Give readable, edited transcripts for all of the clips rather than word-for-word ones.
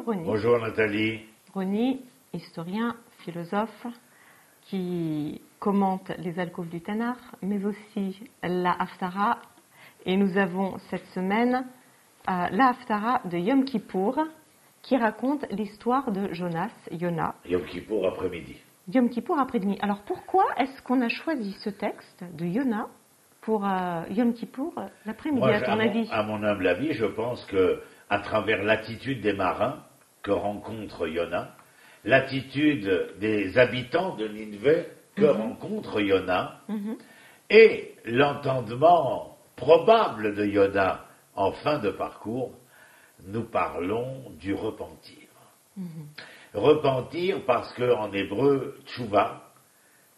Ronnie. Bonjour Nathalie. Ronnie, historien, philosophe, qui commente les alcôves du Tanakh, mais aussi la Haftara. Et nous avons cette semaine la Haftara de Yom Kippour, qui raconte l'histoire de Yona. Yom Kippour après-midi. Yom Kippour après-midi. Alors pourquoi est-ce qu'on a choisi ce texte de Yona pour Yom Kippour l'après-midi, Moi, à ton avis? À mon humble avis, je pense que à travers l'attitude des marins que rencontre Yona, l'attitude des habitants de Nineveh que rencontre Yona, et l'entendement probable de Yona en fin de parcours, nous parlons du repentir. Repentir parce qu'en hébreu, tchouva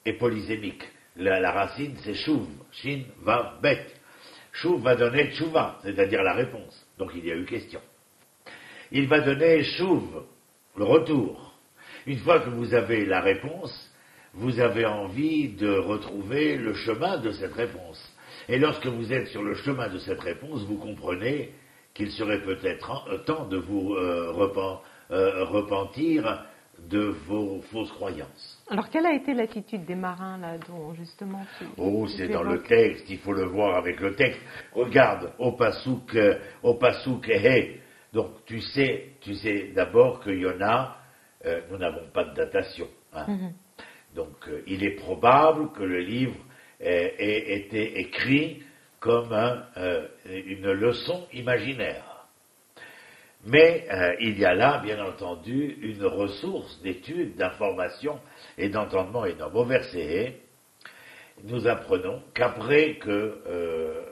est polysémique. La racine, c'est chouv, shin, va, bet. Chouv va donner tchouva, c'est-à-dire la réponse. Donc il y a eu question. Il va donner chouv, le retour. Une fois que vous avez la réponse, vous avez envie de retrouver le chemin de cette réponse. Et lorsque vous êtes sur le chemin de cette réponse, vous comprenez qu'il serait peut-être temps de vous repentir de vos fausses croyances. Alors, quelle a été l'attitude des marins, là, dont, justement, c'est dans le texte, il faut le voir avec le texte. Regarde, au Passouk He. Donc, tu sais d'abord que Yona, nous n'avons pas de datation. Hein. Donc, il est probable que le livre ait été écrit comme une leçon imaginaire. Mais il y a là, bien entendu, une ressource d'études, d'information et d'entendement énorme. Au verset, nous apprenons qu'après que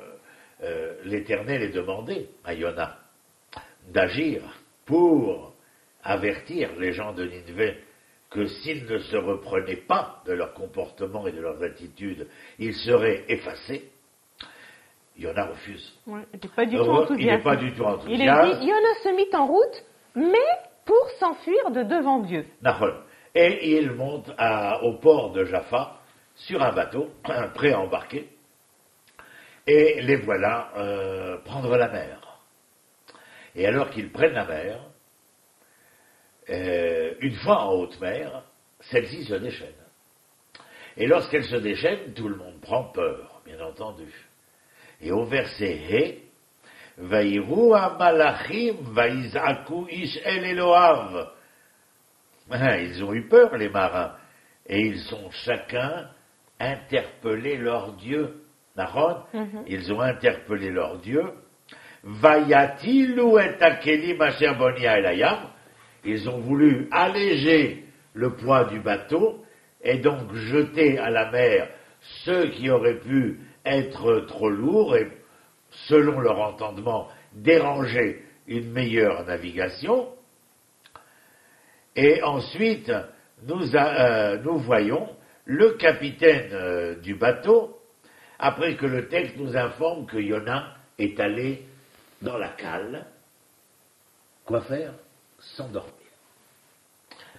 l'Éternel ait demandé à Yona d'agir pour avertir les gens de Nineveh que s'ils ne se reprenaient pas de leur comportement et de leurs attitudes, ils seraient effacés, Yona refuse. Ouais, il n'est pas du tout enthousiaste. Il n'est pas du tout enthousiaste. Il est dit, Yona se mit en route, mais pour s'enfuir de devant Dieu. Et il monte au port de Jaffa, sur un bateau, prêt à embarquer, et les voilà prendre la mer. Et alors qu'ils prennent la mer, une fois en haute mer, celle-ci se déchaîne. Et lorsqu'elle se déchaîne, tout le monde prend peur, bien entendu. Et au verset He, Vaïrou Amalachim Vaïzaku Ish El Eloav. Ils ont eu peur, les marins, et ils ont chacun interpellé leur Dieu. Ils ont interpellé leur Dieu. Vayatilu et Akelim Asher Bonia Elayam. Ils ont voulu alléger le poids du bateau et donc jeter à la mer ceux qui auraient pu être trop lourds et, selon leur entendement, déranger une meilleure navigation. Et ensuite, nous voyons le capitaine du bateau, après que le texte nous informe que Yona est allé dans la cale. Quoi faire? S'endormir.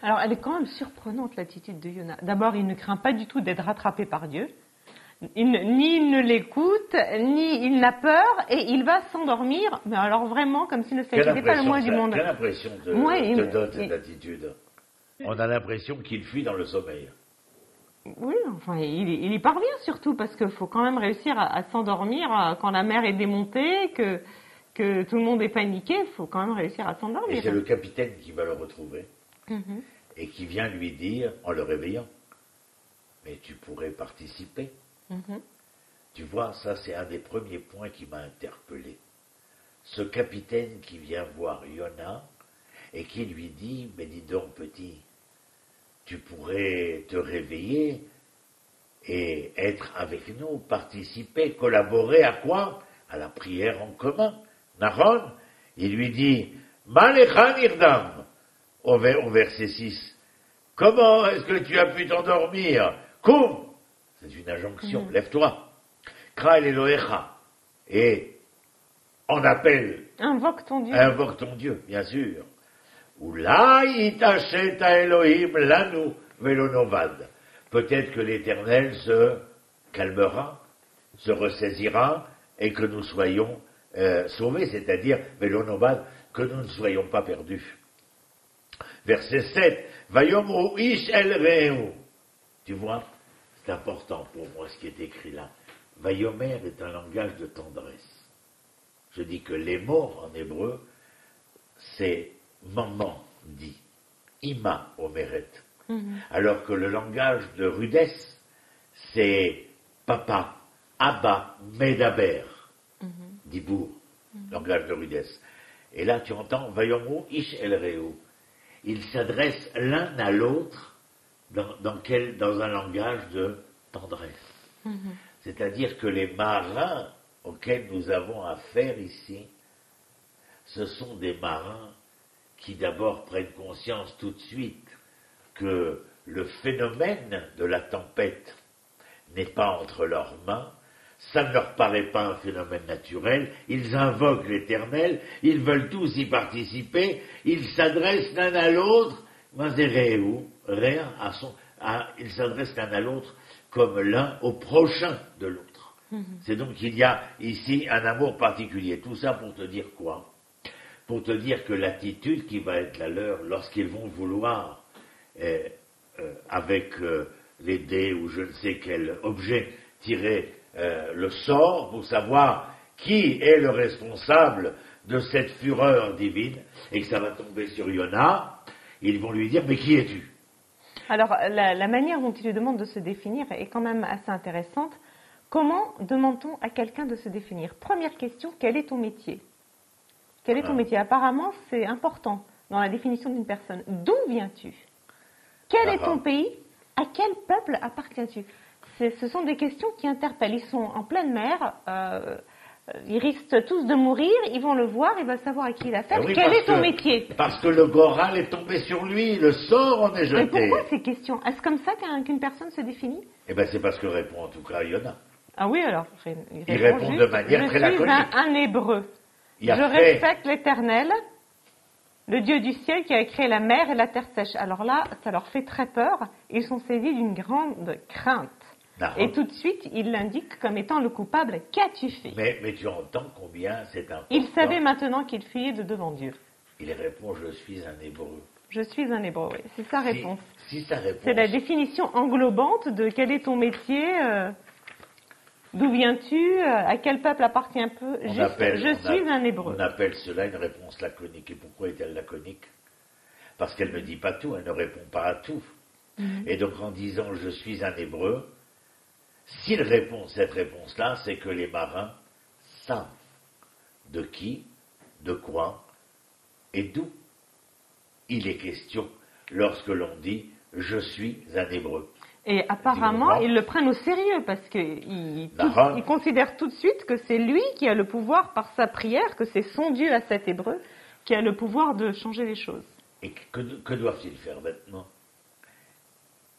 Alors, elle est quand même surprenante, l'attitude de Yona. D'abord, il ne craint pas du tout d'être rattrapé par Dieu. Ni il ne l'écoute, ni il n'a peur, et il va s'endormir, mais alors vraiment comme s'il ne s'inquiétait pas le moins du monde. Quelle impression te donne cette attitude? On a l'impression qu'il fuit dans le sommeil. Oui, enfin, il y parvient surtout, parce qu'il faut quand même réussir à s'endormir quand la mer est démontée, que tout le monde est paniqué, il faut quand même réussir à s'endormir. Et c'est le capitaine qui va le retrouver, et qui vient lui dire, en le réveillant, mais tu pourrais participer. Tu vois, ça c'est un des premiers points qui m'a interpellé. Ce capitaine qui vient voir Yona et qui lui dit, mais dis donc petit, tu pourrais te réveiller et être avec nous, participer, collaborer à quoi? À la prière en commun. Nahon, il lui dit, Malechan Irdam, au verset 6. Comment est-ce que tu as pu t'endormir? Koum! C'est une injonction, lève-toi. Kra el Elohecha. Et on appelle. Invoque ton Dieu. Invoque ton Dieu, bien sûr. Oulai itachet Elohim lanu velonovad. Peut-être que l'Éternel se calmera, se ressaisira, et que nous soyons sauvés, c'est-à-dire velonovad, que nous ne soyons pas perdus. verset 7, Vayomru ish el reu. Tu vois, c'est important pour moi ce qui est écrit là. Vayomer est un langage de tendresse. Je dis que les mots en hébreu, c'est maman dit, ima omeret. Alors que le langage de rudesse, c'est papa, abba, medaber, dibour, langage de rudesse. Et là, tu entends, Vayomru ish el reu. Ils s'adressent l'un à l'autre dans un langage de tendresse. C'est-à-dire que les marins auxquels nous avons affaire ici, ce sont des marins qui d'abord prennent conscience tout de suite que le phénomène de la tempête n'est pas entre leurs mains, ça ne leur paraît pas un phénomène naturel, ils invoquent l'Éternel, ils veulent tous y participer, ils s'adressent l'un à l'autre, ils s'adressent l'un à l'autre comme l'un au prochain de l'autre. C'est donc qu'il y a ici un amour particulier. Tout ça pour te dire quoi? Pour te dire que l'attitude qui va être la leur lorsqu'ils vont vouloir, avec les dés ou je ne sais quel objet, tirer le sort pour savoir qui est le responsable de cette fureur divine, et que ça va tomber sur Yona, ils vont lui dire, mais qui es-tu? Alors, la manière dont il lui demande de se définir est quand même assez intéressante. Comment demande-t-on à quelqu'un de se définir? Première question, quel est ton métier? Quel est ton métier? Apparemment, c'est important dans la définition d'une personne. D'où viens-tu? Quel est ton pays? À quel peuple appartiens-tu? Ce sont des questions qui interpellent. Ils sont en pleine mer, ils risquent tous de mourir, ils vont le voir, ils veulent savoir à qui il a affaire. Quel est ton métier? Parce que le Goral est tombé sur lui, le sort en est jeté. Mais pourquoi ces questions? Est-ce comme ça qu'une personne se définit? Eh bien, c'est parce que répond en tout cas Yona. Ah oui, alors, il répond de manière très laconique. Je suis un hébreu. Je respecte l'Éternel, le Dieu du ciel qui a créé la mer et la terre sèche. Alors là, ça leur fait très peur. Ils sont saisis d'une grande crainte. Et tout de suite, il l'indique comme étant le coupable. Qu'as-tu fait? Mais tu entends combien c'est important. Il savait maintenant qu'il fuyait de devant Dieu. Il répond, je suis un hébreu. Je suis un hébreu, oui. C'est sa réponse. Si sa réponse. C'est la définition englobante de quel est ton métier, d'où viens-tu, à quel peuple appartient peu. Je suis un hébreu. On appelle cela une réponse laconique. Et pourquoi est-elle laconique? Parce qu'elle ne dit pas tout, elle ne répond pas à tout. Et donc en disant je suis un hébreu, s'il répond cette réponse-là, c'est que les marins savent de qui, de quoi et d'où il est question lorsque l'on dit « je suis un hébreu ». Et apparemment, ils le prennent au sérieux parce qu'ils considèrent tout de suite que c'est lui qui a le pouvoir par sa prière, que c'est son Dieu à cet hébreu qui a le pouvoir de changer les choses. Et que doivent-ils faire maintenant?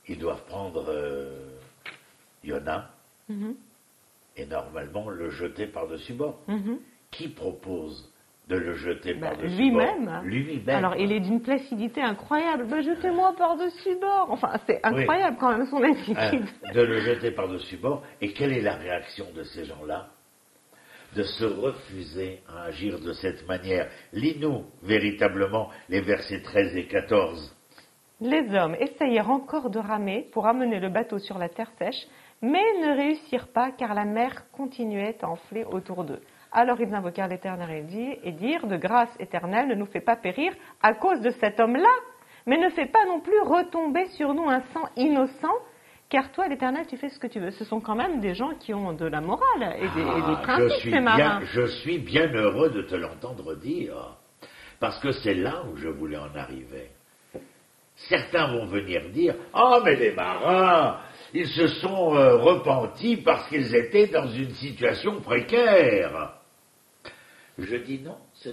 Ils doivent prendre Yona et normalement le jeter par-dessus bord. Qui propose de le jeter par-dessus bord? Lui-même. Alors il est d'une placidité incroyable. Jetez-moi par-dessus bord. Enfin, c'est incroyable quand même son attitude. De le jeter par-dessus bord. Et quelle est la réaction de ces gens-là? De se refuser à agir de cette manière. Lis-nous véritablement les versets 13 et 14. Les hommes essayèrent encore de ramer pour amener le bateau sur la terre sèche, mais ne réussirent pas car la mer continuait à enfler autour d'eux. Alors ils invoquèrent l'Éternel et dirent, de grâce éternelle, ne nous fais pas périr à cause de cet homme-là, mais ne fais pas non plus retomber sur nous un sang innocent, car toi, l'Éternel, tu fais ce que tu veux. Ce sont quand même des gens qui ont de la morale et des principes, ces marins. Je suis bien heureux de te l'entendre dire, parce que c'est là où je voulais en arriver. Certains vont venir dire « Ah, mais les marins, ils se sont repentis parce qu'ils étaient dans une situation précaire. » Je dis non, ce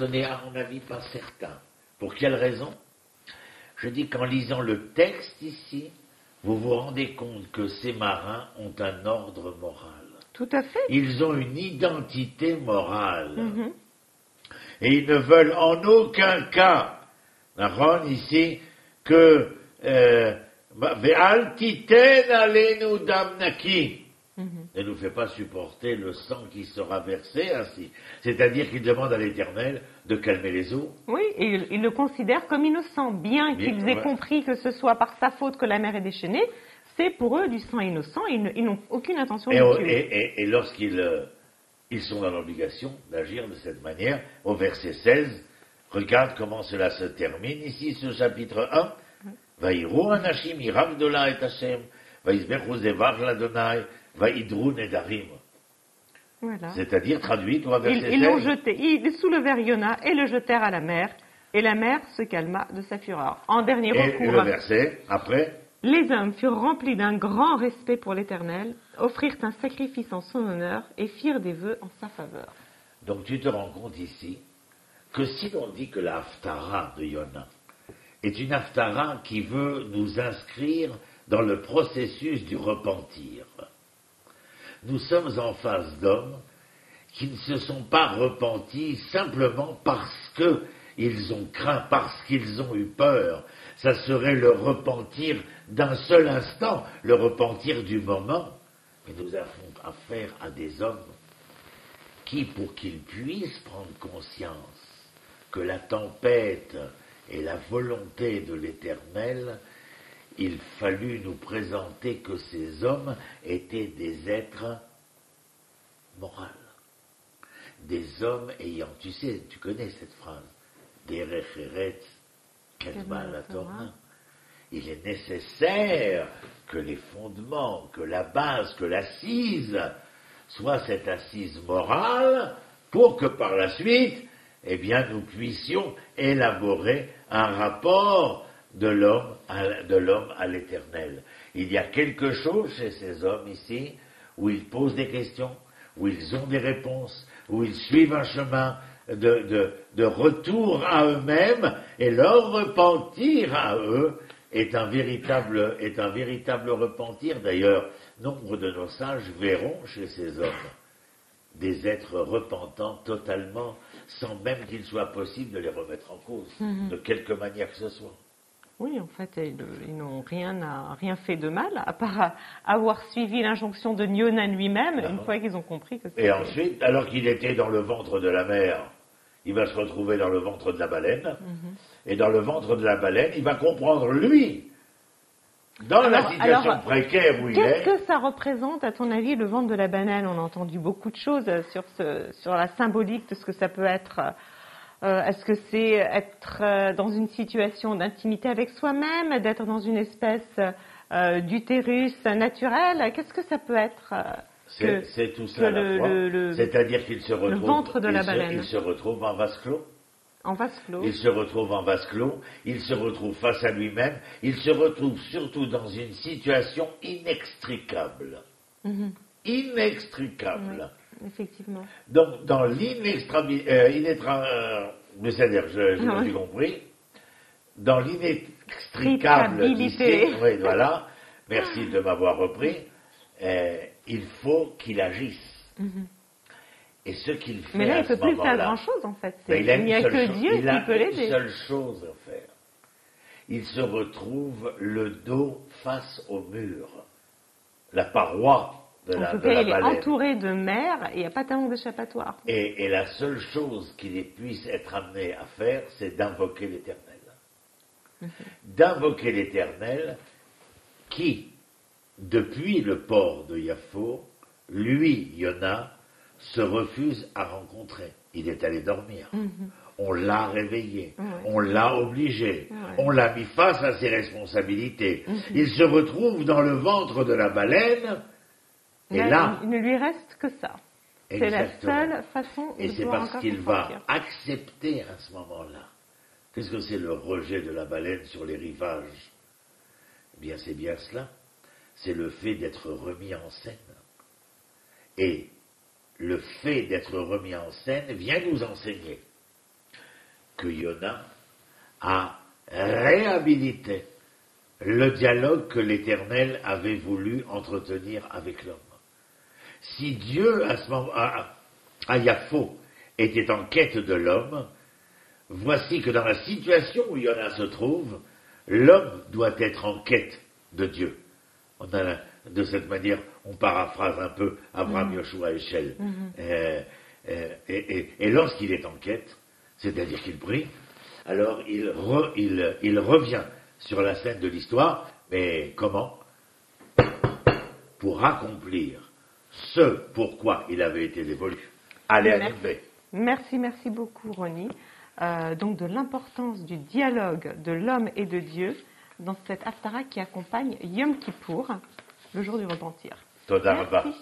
n'est à mon avis pas certain. Pour quelle raison? Je dis qu'en lisant le texte ici, vous vous rendez compte que ces marins ont un ordre moral. Tout à fait. Ils ont une identité morale. Et ils ne veulent en aucun cas, ici, que Ve'al titen alenu dam naki. Ne nous fais pas supporter le sang qui sera versé ainsi. C'est-à-dire qu'il demande à l'Éternel de calmer les eaux. Oui, et il le considère comme innocent. Bien qu'ils aient compris que ce soit par sa faute que la mer est déchaînée, c'est pour eux du sang innocent. Ils n'ont aucune intention de tuer. Et lorsqu'ils ils sont dans l'obligation d'agir de cette manière, au verset 16, regarde comment cela se termine ici, ce chapitre 1. Vaïro anashim irav dola et Hashem, vaïsbechu zevar l'Adonai, vaïdrou nedarim. Voilà. C'est-à-dire, traduit, au verset 16. Ils l'ont jeté, ils soulevèrent Yona et le jetèrent à la mer, et la mer se calma de sa fureur. En dernier recours. Et le verset, après. Les hommes furent remplis d'un grand respect pour l'Éternel, offrirent un sacrifice en son honneur et firent des vœux en sa faveur. Donc tu te rends compte ici que si l'on dit que la Haftara de Yona est une Haftara qui veut nous inscrire dans le processus du repentir, nous sommes en face d'hommes qui ne se sont pas repentis simplement parce qu'ils ont craint, parce qu'ils ont eu peur. Ça serait le repentir d'un seul instant, le repentir du moment. Mais nous avons affaire à des hommes qui, pour qu'ils puissent prendre conscience que la tempête est la volonté de l'Éternel, il fallut nous présenter que ces hommes étaient des êtres moraux. Des hommes ayant, tu sais, tu connais cette phrase, Derech Eretz Kedma la Torah. Il est nécessaire que les fondements, que la base, que l'assise soit cette assise morale pour que par la suite, eh bien, nous puissions élaborer un rapport de l'homme à l'Éternel. Il y a quelque chose chez ces hommes ici où ils posent des questions, où ils ont des réponses, où ils suivent un chemin de retour à eux-mêmes, et leur repentir à eux est un véritable repentir. D'ailleurs, nombre de nos sages verront chez ces hommes des êtres repentants totalement, sans même qu'il soit possible de les remettre en cause, de quelque manière que ce soit. Oui, en fait, ils n'ont rien fait de mal, à part avoir suivi l'injonction de Yona lui-même, une fois qu'ils ont compris que c'était... Et ensuite, alors qu'il était dans le ventre de la mer, il va se retrouver dans le ventre de la baleine, et dans le ventre de la baleine, il va comprendre, lui, dans la situation précaire où il est... Qu'est-ce que ça représente, à ton avis, le ventre de la baleine? On a entendu beaucoup de choses sur la symbolique de ce que ça peut être... Est-ce que c'est être dans une situation d'intimité avec soi-même, d'être dans une espèce d'utérus naturel? Qu'est-ce que ça peut être c'est tout ça à la fois. C'est-à-dire qu'il se retrouve... Le ventre de la baleine. Il se retrouve en vase clos. En vase clos. Il se retrouve en vase clos. Il se retrouve face à lui-même. Il se retrouve surtout dans une situation inextricable. Inextricable. Oui. Effectivement. Donc, dans c'est-à-dire, j'ai pas tout compris, dans l'inextricable d'ici, oui, voilà, merci de m'avoir repris, il faut qu'il agisse. Et ce qu'il fait mais là, à il ne peut plus faire grand-chose, en fait. Il n'y a que Dieu qui peut l'aider. Il a une seule chose à faire. Il se retrouve le dos face au mur, la paroi. En tout cas, il est entouré de mer et il n'y a pas tellement d'échappatoire. Et la seule chose qu'il puisse être amené à faire, c'est d'invoquer l'Éternel. D'invoquer l'Éternel qui, depuis le port de Yaffo, lui, Yona, se refuse à rencontrer. Il est allé dormir. On l'a réveillé. On l'a obligé. On l'a mis face à ses responsabilités. Il se retrouve dans le ventre de la baleine. Et là, il ne lui reste que ça. C'est la seule façon de et c'est parce qu'il va accepter à ce moment-là. Qu'est-ce que c'est le rejet de la baleine sur les rivages? Eh bien, c'est bien cela. C'est le fait d'être remis en scène. Et le fait d'être remis en scène vient nous enseigner que Yona a réhabilité le dialogue que l'Éternel avait voulu entretenir avec l'homme. Si Dieu, à ce moment, à Yaffo, était en quête de l'homme, voici que dans la situation où Yona se trouve, l'homme doit être en quête de Dieu. De cette manière, on paraphrase un peu Abraham, Yoshua, Eshel. Et lorsqu'il est en quête, c'est-à-dire qu'il prie, alors il revient sur la scène de l'histoire, mais comment? Pour accomplir ce pourquoi il avait été dévolu. Allez à Ninive. Merci beaucoup, Ronnie. Donc de l'importance du dialogue de l'homme et de Dieu dans cette Haftara qui accompagne Yom Kippour, le jour du repentir. Toda Rabba. Merci.